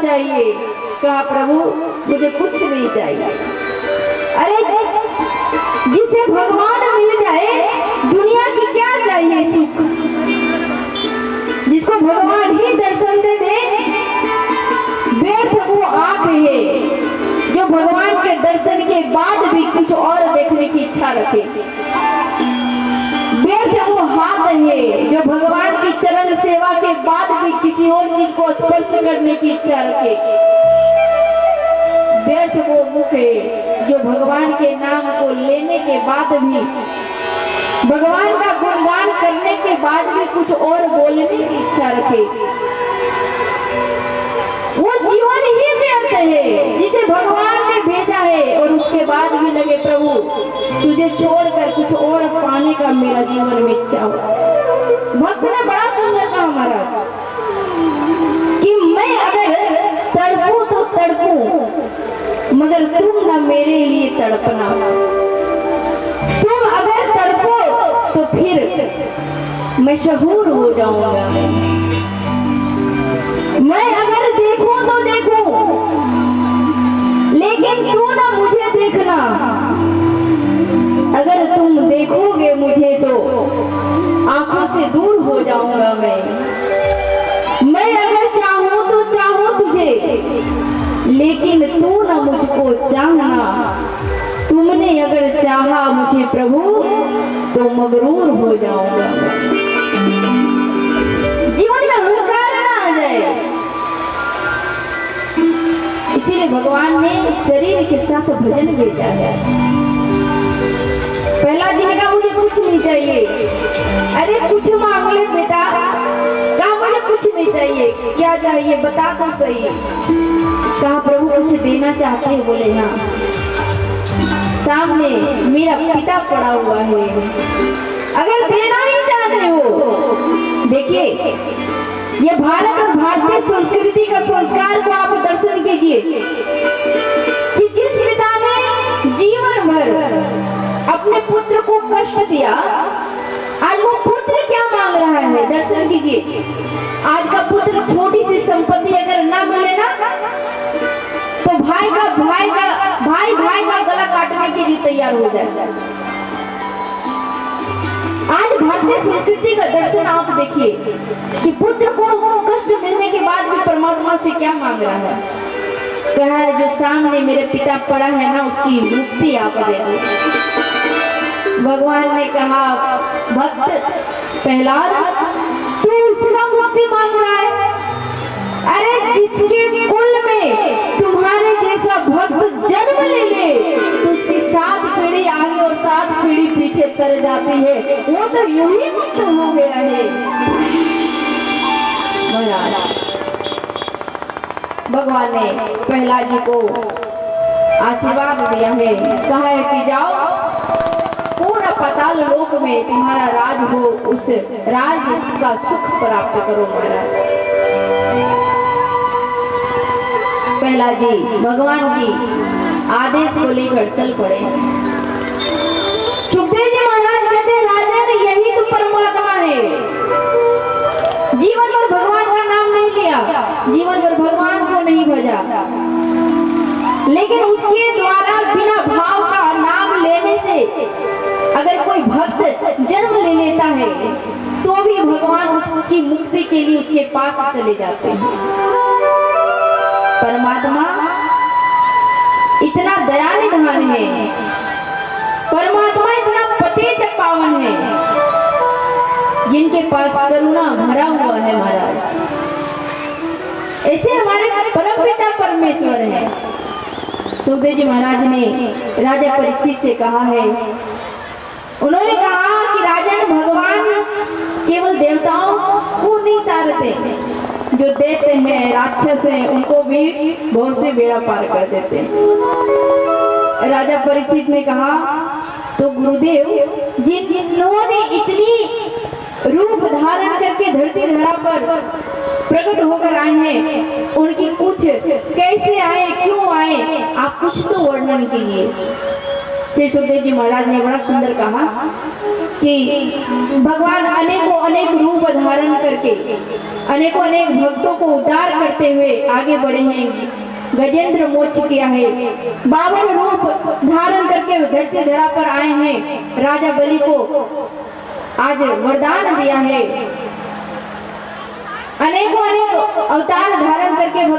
चाहिए? कहा प्रभु मुझे कुछ नहीं चाहिए। अरे जिसे भगवान मिल जाए दुनिया की क्या चाहिए सुख? जिसको भगवान ही दर्शन दे दे व्यर्थ वो आंख है जो भगवान के दर्शन के बाद भी कुछ और देखने की इच्छा रखे। व्यर्थ वो हाथ है जो भगवान की चरण सेवा के बाद भी किसी और चीज को स्पर्श करने की इच्छा रखे। व्यर्थ वो मुख है जो भगवान के नाम को लेने के बाद भी, भगवान का गुणगान करने के बाद भी कुछ और बोलने की इच्छा रखे। वो जीवन ही व्यर्थ है जिसे भगवान ने भेजा है और उसके बाद भी लगे प्रभु तुझे छोड़कर कुछ और पाने का मेरा जीवन में इच्छा हो। भक्त ने बड़ा सुंदर कहा महाराज कि मैं अगर तड़पूं तो तड़पूं मगर तुम ना मेरे लिए तड़पना। तुम अगर तड़पो तो फिर मशहूर हो जाऊंगा। मैं अगर देखूं तो देखूं लेकिन तू ना मुझे देखना। अगर तुम देखोगे मुझे तो आंखों से दूर हो जाऊंगा मैं अगर चाहूं तो चाहूं तुझे लेकिन तू ना मुझको चाहना। तुमने अगर चाहा मुझे प्रभु तो मगरूर हो जाऊंगा। जीवन में अहंकार ना आ जाए, इसीलिए भगवान ने शरीर के साथ भजन भेजा है। पहला दिन का मुझे कुछ नहीं चाहिए। अरे कुछ मांग ले बेटा। कहा मुझे कुछ नहीं चाहिए। क्या चाहिए बता तो सही। कहा प्रभु कुछ देना चाहते हैं? बोले हाँ, सामने मेरा पिता पड़ा हुआ है, अगर देना ही चाहते हो। देखिए ये भारत और भारतीय संस्कृति का संस्कार को आप दर्शन कीजिए कि जिस पिता ने जीवन भर अपने पुत्र को कष्ट दिया आज वो पुत्र क्या मांग रहा है? दर्शन कीजिए। आज का पुत्र छोटी सी संपत्ति अगर ना मिले ना तो भाई का गला काटने के लिए तैयार हो जाए। आज भारतीय संस्कृति का दर्शन आप देखिए कि पुत्र को कष्ट मिलने के बाद भी परमात्मा से क्या मांग रहा है? कह रहा है जो सामने मेरे पिता पड़ा है ना उसकी मुक्ति आप दे दो। भगवान ने कहा भक्त प्रहलाद तू उसका मुक्ति मांग रहा है? अरे जिसके कुल में तुम्हारे जैसा भक्त जन्म ले ले तो उसकी 7 पीढ़ी आगे और 7 पीढ़ी पीछे कर जाती है, वो तो यूं ही मुक्त हो गया है। भगवान ने प्रहलाद जी को आशीर्वाद दिया है। कहा है कि जाओ पूरा पाताल लोक में तुम्हारा राज हो, उस राज का सुख प्राप्त करो महाराज। प्रहलाद जी भगवान की आदेश को लेकर चल पड़े। सुखदेव जी महाराज कहते राजन यही तो परमात्मा है। जीवन भर भगवान का नाम नहीं लिया, जीवन भर भगवान को नहीं भजा, लेकिन उसके द्वारा बिना भाव का नाम लेने से अगर कोई भक्त जन्म ले लेता है तो भी भगवान उसकी मुक्ति के लिए उसके पास चले जाते हैं। परमात्मा इतना दयानिधान है, परमात्मा इतना पतित पावन है जिनके पास करुणा भरा हुआ है महाराज। ऐसे हमारे परम पिता परमेश्वर है। सुखदेव जी महाराज ने राजा परीक्षित से कहा है, उन्होंने कहा कि राजन भगवान केवल देवताओं को नहीं तारते, जो देते हैं राक्षस हैं उनको भी बहुत से बेड़ा पार कर देते हैं। राजा परीक्षित ने कहा तो गुरुदेव जिन्होंने इतनी रूप धारण करके धरती धरा पर प्रकट होकर आए हैं उनकी कुछ कैसे आए, क्यों आए, आप कुछ तो वर्णन कीजिए। श्री सुखदेव जी महाराज ने बड़ा सुंदर कहा कि भगवान अनेकों अनेक रूप धारण करके अनेकों अनेक भक्तों को उद्धार करते हुए आगे बढ़े हैं। गजेंद्र मोक्ष किया है, 52 रूप धारण करके धरती धरा पर आए हैं। राजा बलि को आज वरदान दिया है। अनेकों अनेक अवतार धारण करके